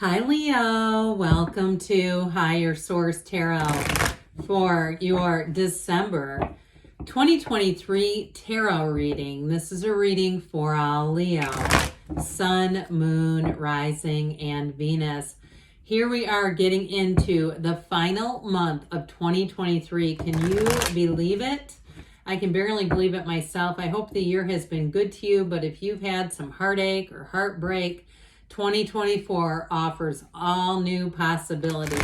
Hi, Leo. Welcome to Higher Source Tarot for your December 2023 tarot reading. This is a reading for all Leo, Sun, Moon, Rising, and Venus. Here we are getting into the final month of 2023. Can you believe it? I can barely believe it myself. I hope the year has been good to you, but if you've had some heartache or heartbreak, 2024 offers all new possibilities.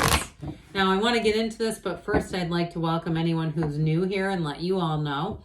Now, I want to get into this, but first I'd like to welcome anyone who's new here and let you all know.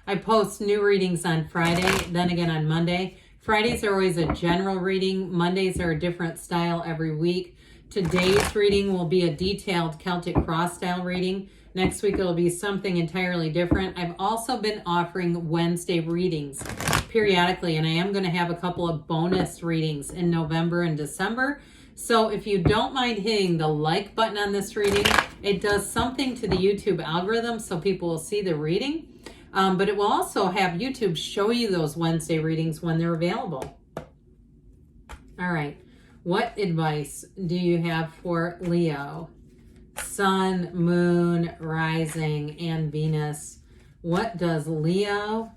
I post new readings on Friday, then again on Monday. Fridays are always a general reading. Mondays are a different style every week. Today's reading will be a detailed Celtic cross style reading. Next week it'll be something entirely different. I've also been offering Wednesday readings periodically, and I am going to have a couple of bonus readings in November and December. So if you don't mind hitting the like button on this reading, it does something to the YouTube algorithm so people will see the reading. But it will also have YouTube show you those Wednesday readings when they're available. All right. What advice do you have for Leo? Sun, Moon, Rising, and Venus. What does Leo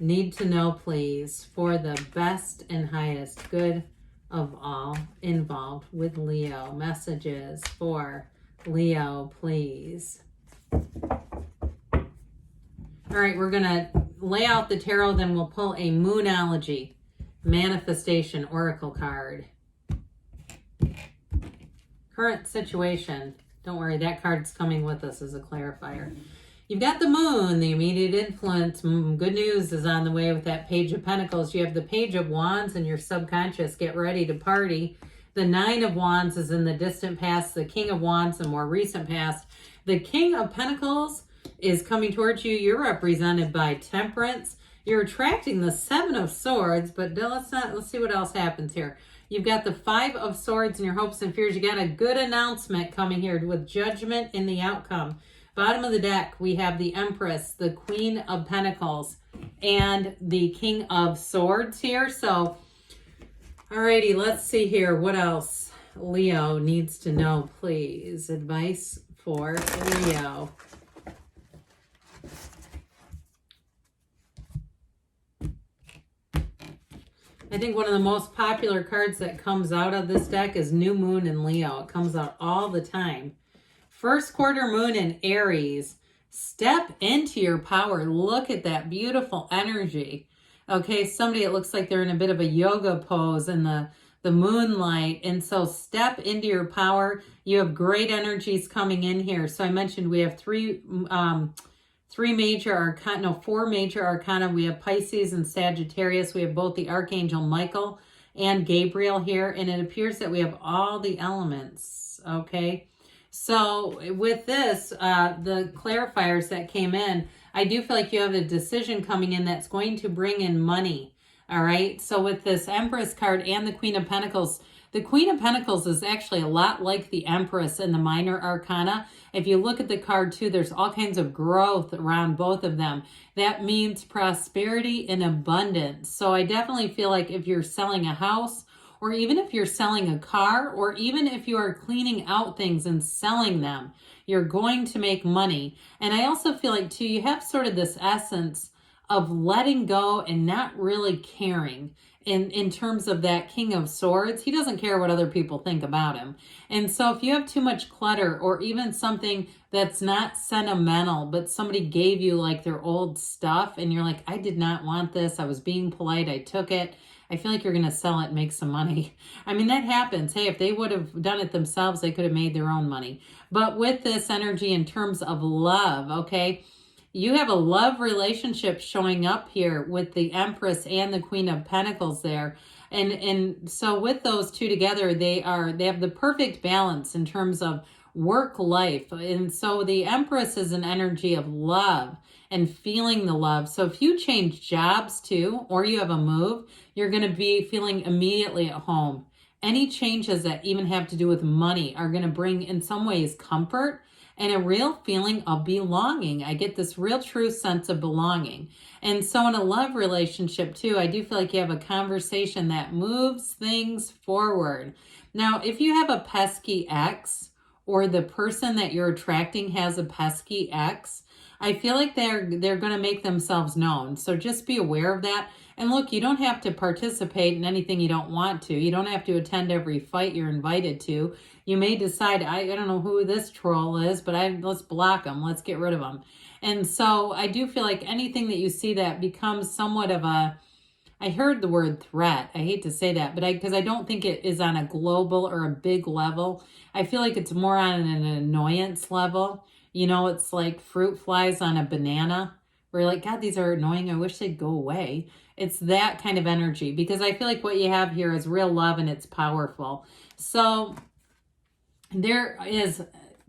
need to know, please, for the best and highest good of all involved with Leo? Messages for Leo, please. All right, we're going to lay out the tarot, then we'll pull a Moonology Manifestation Oracle card. Current situation. Don't worry, that card's coming with us as a clarifier. You've got the Moon, the immediate influence. Good news is on the way with that Page of Pentacles. You have the Page of Wands in your subconscious. Get ready to party. The Nine of Wands is in the distant past. The King of Wands, the more recent past. The King of Pentacles is coming towards you. You're represented by Temperance. You're attracting the Seven of Swords, but let's see what else happens here. You've got the Five of Swords in your hopes and fears. You got a good announcement coming here with Judgment in the outcome. Bottom of the deck, we have the Empress, the Queen of Pentacles, and the King of Swords here. So, alrighty, let's see here. What else Leo needs to know, please? Advice for Leo. I think one of the most popular cards that comes out of this deck is New Moon in Leo. It comes out all the time. First quarter moon in Aries. Step into your power. Look at that beautiful energy. Okay, somebody, it looks like they're in a bit of a yoga pose in the moonlight. And so step into your power. You have great energies coming in here. So I mentioned we have four major arcana. We have Pisces and Sagittarius. We have both the Archangel Michael and Gabriel here. And it appears that we have all the elements. Okay. So with this, the clarifiers that came in, I do feel like you have a decision coming in that's going to bring in money. All right. So with this Empress card and the Queen of Pentacles, the Queen of Pentacles is actually a lot like the Empress in the minor arcana. If you look at the card too, there's all kinds of growth around both of them. That means prosperity and abundance. So I definitely feel like if you're selling a house, or even if you're selling a car, or even if you are cleaning out things and selling them, you're going to make money. And I also feel like too, you have sort of this essence of letting go and not really caring. In terms of that King of Swords, he doesn't care what other people think about him. And so if you have too much clutter, or even something that's not sentimental, but somebody gave you like their old stuff and you're like, I did not want this. I was being polite. I took it. I feel like you're going to sell it and make some money. I mean, that happens. Hey, if they would have done it themselves, they could have made their own money. But with this energy in terms of love, okay, you have a love relationship showing up here with the Empress and the Queen of Pentacles there. And so with those two together, they have the perfect balance in terms of work life. And so the Empress is an energy of love and feeling the love. So if you change jobs too, or you have a move, you're going to be feeling immediately at home. Any changes that even have to do with money are going to bring in some ways comfort. and a real feeling of belonging. I get this real true sense of belonging. And so in a love relationship too, I do feel like you have a conversation that moves things forward. Now, if you have a pesky ex, or the person that you're attracting has a pesky ex, I feel like they're going to make themselves known. So just be aware of that. And look, you don't have to participate in anything you don't want to. You don't have to attend every fight you're invited to. You may decide, I don't know who this troll is, but let's block them. Let's get rid of them. And so I do feel like anything that you see that becomes somewhat of a, I heard the word threat. I hate to say that, but because I don't think it is on a global or a big level. I feel like it's more on an annoyance level. You know, it's like fruit flies on a banana. Where you're like, God, these are annoying. I wish they'd go away. It's that kind of energy, because I feel like what you have here is real love and it's powerful. So there is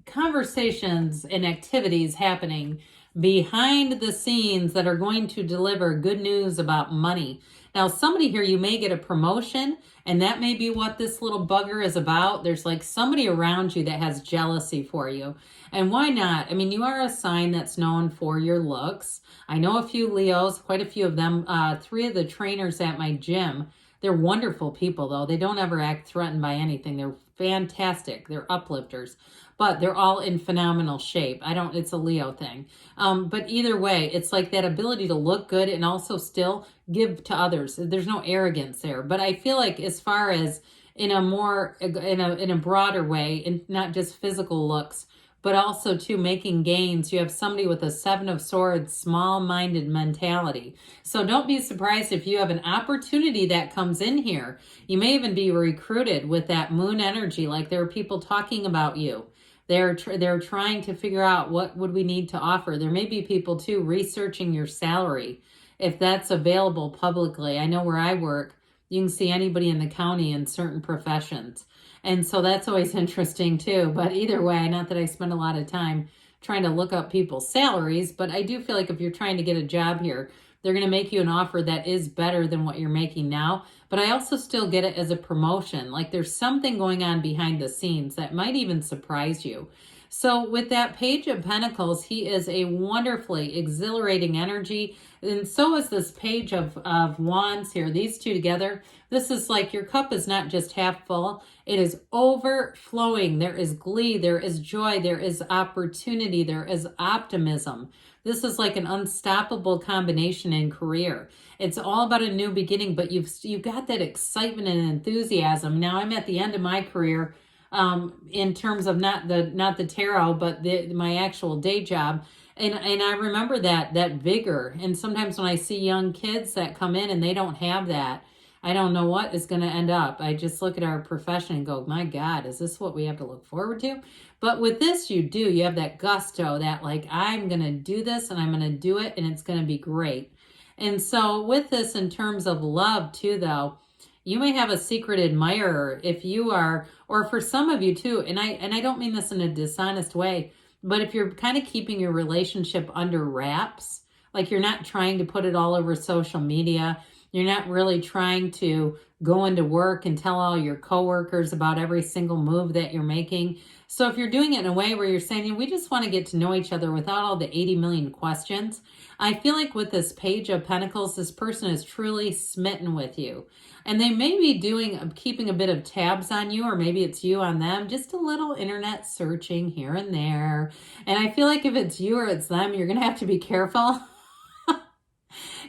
conversations and activities happening behind the scenes that are going to deliver good news about money. Now, somebody here, you may get a promotion, and that may be what this little bugger is about. There's like somebody around you that has jealousy for you. And why not? I mean, you are a sign that's known for your looks. I know a few Leos, quite a few of them. 3 of the trainers at my gym, they're wonderful people, though. They don't ever act threatened by anything. They're fantastic. They're uplifters. But they're all in phenomenal shape. It's a Leo thing. But either way, it's like that ability to look good and also still give to others. There's no arrogance there. But I feel like as far as in a broader way, and not just physical looks, but also too making gains, you have somebody with a 7 of Swords, small-minded mentality. So don't be surprised if you have an opportunity that comes in here. You may even be recruited with that moon energy, like there are people talking about you. They're trying to figure out what would we need to offer. There may be people too researching your salary, if that's available publicly. I know where I work, you can see anybody in the county in certain professions. And so that's always interesting too. But either way, not that I spend a lot of time trying to look up people's salaries, but I do feel like if you're trying to get a job here, they're going to make you an offer that is better than what you're making now. But I also still get it as a promotion. Like there's something going on behind the scenes that might even surprise you. So with that Page of Pentacles, he is a wonderfully exhilarating energy. And so is this Page of Wands here. These two together, this is like your cup is not just half full. It is overflowing. There is glee. There is joy. There is opportunity. There is optimism. This is like an unstoppable combination in career. It's all about a new beginning, but you've got that excitement and enthusiasm. Now I'm at the end of my career, in terms of not the tarot, but my actual day job. And I remember that vigor. And sometimes when I see young kids that come in and they don't have that, I don't know what is going to end up. I just look at our profession and go, my God, is this what we have to look forward to? But with this, you do. You have that gusto, that like, I'm going to do this and I'm going to do it and it's going to be great. And so with this, in terms of love too, though, you may have a secret admirer if you are, or for some of you too, and I don't mean this in a dishonest way, but if you're kind of keeping your relationship under wraps, like you're not trying to put it all over social media, you're not really trying to go into work and tell all your coworkers about every single move that you're making. So if you're doing it in a way where you're saying, we just want to get to know each other without all the 80 million questions, I feel like with this Page of Pentacles, this person is truly smitten with you. And they may be keeping a bit of tabs on you, or maybe it's you on them, just a little internet searching here and there. And I feel like if it's you or it's them, you're going to have to be careful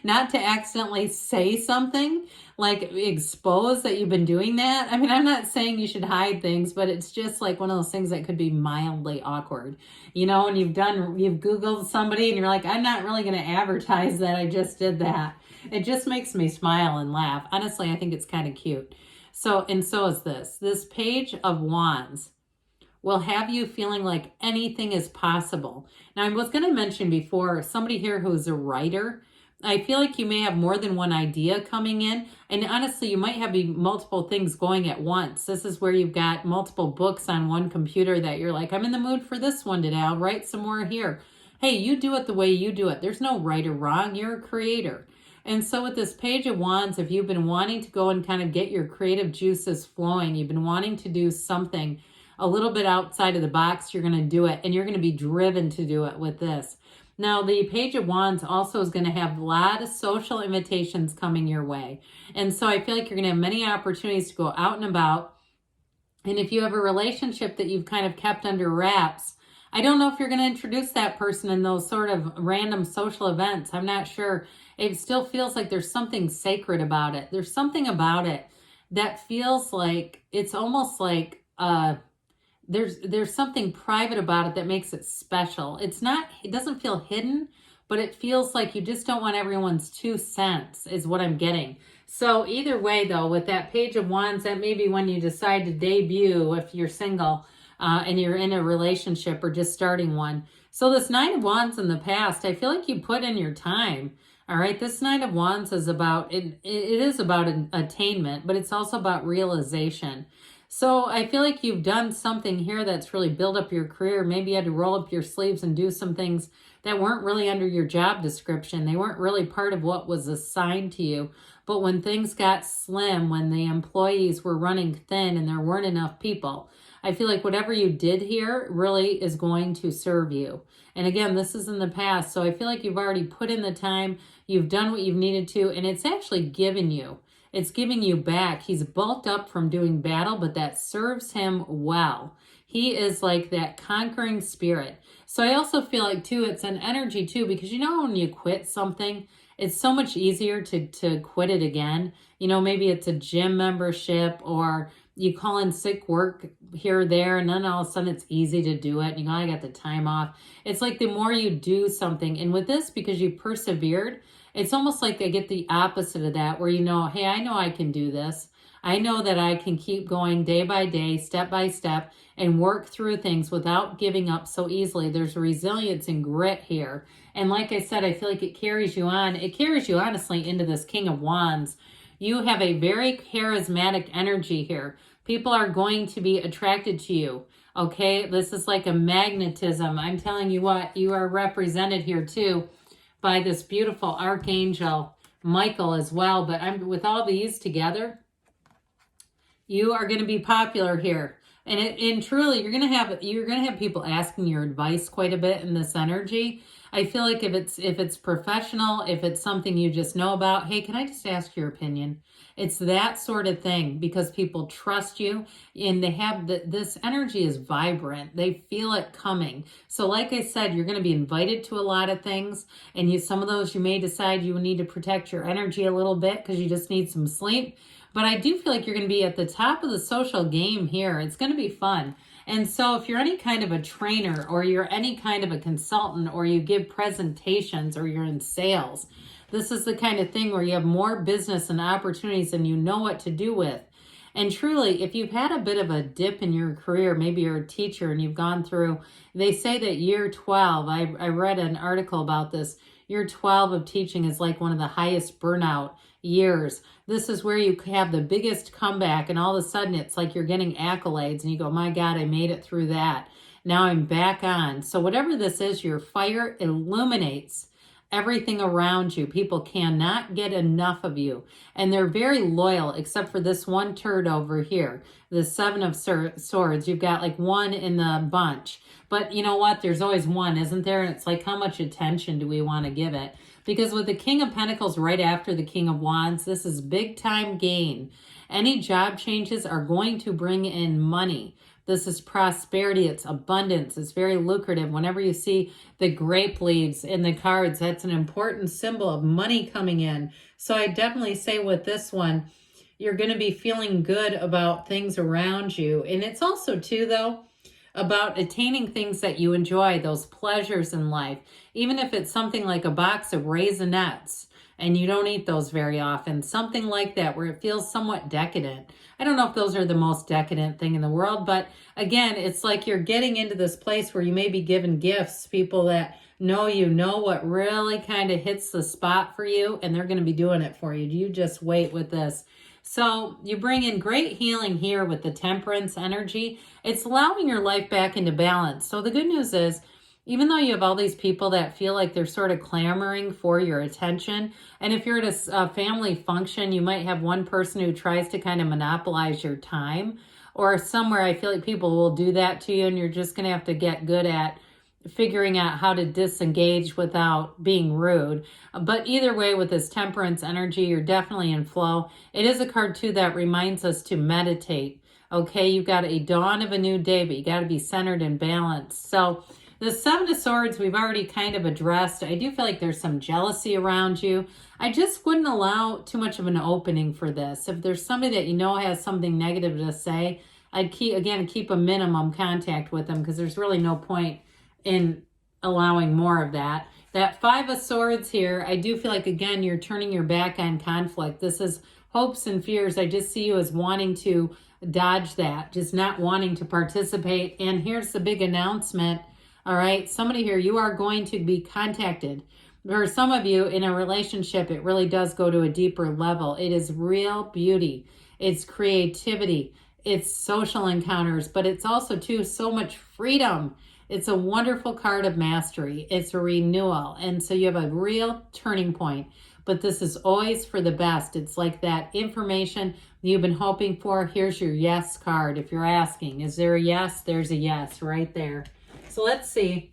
not to accidentally say something, like expose that you've been doing that. I mean, I'm not saying you should hide things, but it's just like one of those things that could be mildly awkward. You know, when you've Googled somebody and you're like, I'm not really going to advertise that I just did that. It just makes me smile and laugh. Honestly, I think it's kind of cute. So is this. This Page of Wands will have you feeling like anything is possible. Now, I was going to mention before, somebody here who's a writer, I feel like you may have more than one idea coming in. And honestly, you might have multiple things going at once. This is where you've got multiple books on one computer that you're like, I'm in the mood for this one today. I'll write some more here. Hey, you do it the way you do it. There's no right or wrong. You're a creator. And so with this Page of Wands, if you've been wanting to go and kind of get your creative juices flowing, you've been wanting to do something a little bit outside of the box, you're going to do it, and you're going to be driven to do it with this. Now, the Page of Wands also is going to have a lot of social invitations coming your way. And so I feel like you're going to have many opportunities to go out and about. And if you have a relationship that you've kind of kept under wraps, I don't know if you're going to introduce that person in those sort of random social events. I'm not sure. It still feels like there's something sacred about it. There's something about it that feels like it's almost like there's something private about it that makes it special. It doesn't feel hidden, but it feels like you just don't want everyone's 2 cents is what I'm getting. So either way though, with that Page of Wands, that may be when you decide to debut if you're single and you're in a relationship or just starting one. So this Nine of Wands in the past, I feel like you put in your time. All right, this Nine of Wands is about, it is about attainment, but it's also about realization. So I feel like you've done something here that's really built up your career. Maybe you had to roll up your sleeves and do some things that weren't really under your job description. They weren't really part of what was assigned to you. But when things got slim, when the employees were running thin and there weren't enough people, I feel like whatever you did here really is going to serve you. And again, this is in the past. So I feel like you've already put in the time, you've done what you've needed to, and it's actually given you. It's giving you back. He's bulked up from doing battle, but that serves him well. He is like that conquering spirit. So I also feel like too, it's an energy too, because you know, when you quit something, it's so much easier to quit it again. You know, maybe it's a gym membership or you call in sick work here or there, and then all of a sudden it's easy to do it. And you know, I got the time off. It's like the more you do something, and with this, because you persevered, it's almost like I get the opposite of that, where you know, hey, I know I can do this. I know that I can keep going day by day, step by step, and work through things without giving up so easily. There's resilience and grit here. And like I said, I feel like it carries you on. It carries you honestly into this King of Wands. You have a very charismatic energy here. People are going to be attracted to you. Okay, this is like a magnetism. I'm telling you what, you are represented here too by this beautiful Archangel Michael as well. But with all these together, you are going to be popular here. And truly, you're going to have people asking your advice quite a bit in this energy. I feel like if it's professional, if it's something you just know about, hey, can I just ask your opinion? It's that sort of thing, because people trust you and they have this energy is vibrant. They feel it coming. So like I said, you're going to be invited to a lot of things, and some of those you may decide you need to protect your energy a little bit because you just need some sleep. But I do feel like you're going to be at the top of the social game here. It's going to be fun. And so if you're any kind of a trainer, or you're any kind of a consultant, or you give presentations, or you're in sales, this is the kind of thing where you have more business and opportunities than you know what to do with. And truly, if you've had a bit of a dip in your career, maybe you're a teacher and you've gone through, they say that year 12, I read an article about this, year 12 of teaching is like one of the highest burnout years. This is where you have the biggest comeback, and all of a sudden it's like you're getting accolades and you go, my God, I made it through that. Now I'm back on. So whatever this is, your fire illuminates everything around you. People cannot get enough of you. And they're very loyal, except for this one turd over here, the Seven of Swords. You've got like one in the bunch. But you know what? There's always one, isn't there? And it's like, how much attention do we want to give it? Because with the King of Pentacles right after the King of Wands, this is big time gain. Any job changes are going to bring in money. This is prosperity. It's abundance. It's very lucrative. Whenever you see the grape leaves in the cards, that's an important symbol of money coming in. So I definitely say with this one, you're going to be feeling good about things around you. And it's also too, though, about attaining things that you enjoy, those pleasures in life. Even if it's something like a box of Raisinets and you don't eat those very often, something like that where it feels somewhat decadent. I don't know if those are the most decadent thing in the world, but again, it's like you're getting into this place where you may be given gifts, people that know you know what really kind of hits the spot for you, and they're going to be doing it for you. You just wait with this. So you bring in great healing here with the Temperance energy. It's allowing your life back into balance. So the good news is even though you have all these people that feel like they're sort of clamoring for your attention, and if you're at a family function, you might have one person who tries to kind of monopolize your time, or somewhere I feel like people will do that to you, and you're just going to have to get good at figuring out how to disengage without being rude. But either way, with this temperance energy, you're definitely in flow. It is a card too that reminds us to meditate. Okay, you've got a dawn of a new day, but you got to be centered and balanced. So the Seven of Swords, we've already kind of addressed. I do feel like there's some jealousy around you. I just wouldn't allow too much of an opening for this. If there's somebody that you know has something negative to say, I'd keep a minimum contact with them, because there's really no point in allowing more of that. That Five of Swords here, I do feel like, again, you're turning your back on conflict. This is hopes and fears. I just see you as wanting to dodge that, just not wanting to participate. And here's the big announcement. All right, somebody here, you are going to be contacted. For some of you in a relationship, it really does go to a deeper level. It is real beauty. It's creativity. It's social encounters, but it's also too so much freedom. It's a wonderful card of mastery. It's a renewal. And so you have a real turning point. But this is always for the best. It's like that information you've been hoping for. Here's your yes card. If you're asking, is there a yes? There's a yes right there. So let's see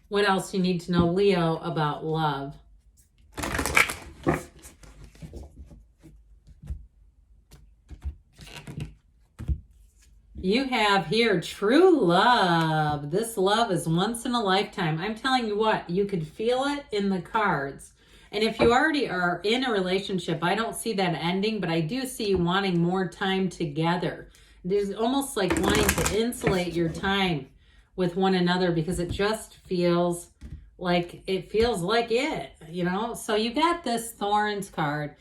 what else you need to know, Leo, about love. You have here true love. This love is once in a lifetime. I'm telling you what, you could feel it in the cards. And if you already are in a relationship, I don't see that ending, but I do see you wanting more time together. There's almost like wanting to insulate your time with one another, because it just feels like it, you know? So you got this Thorns card.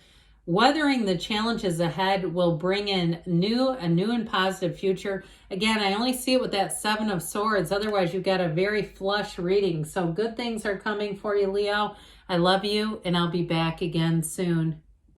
Weathering the challenges ahead will bring in a new and positive future. Again, I only see it with that Seven of Swords. Otherwise, you've got a very flush reading. So good things are coming for you, Leo. I love you, and I'll be back again soon.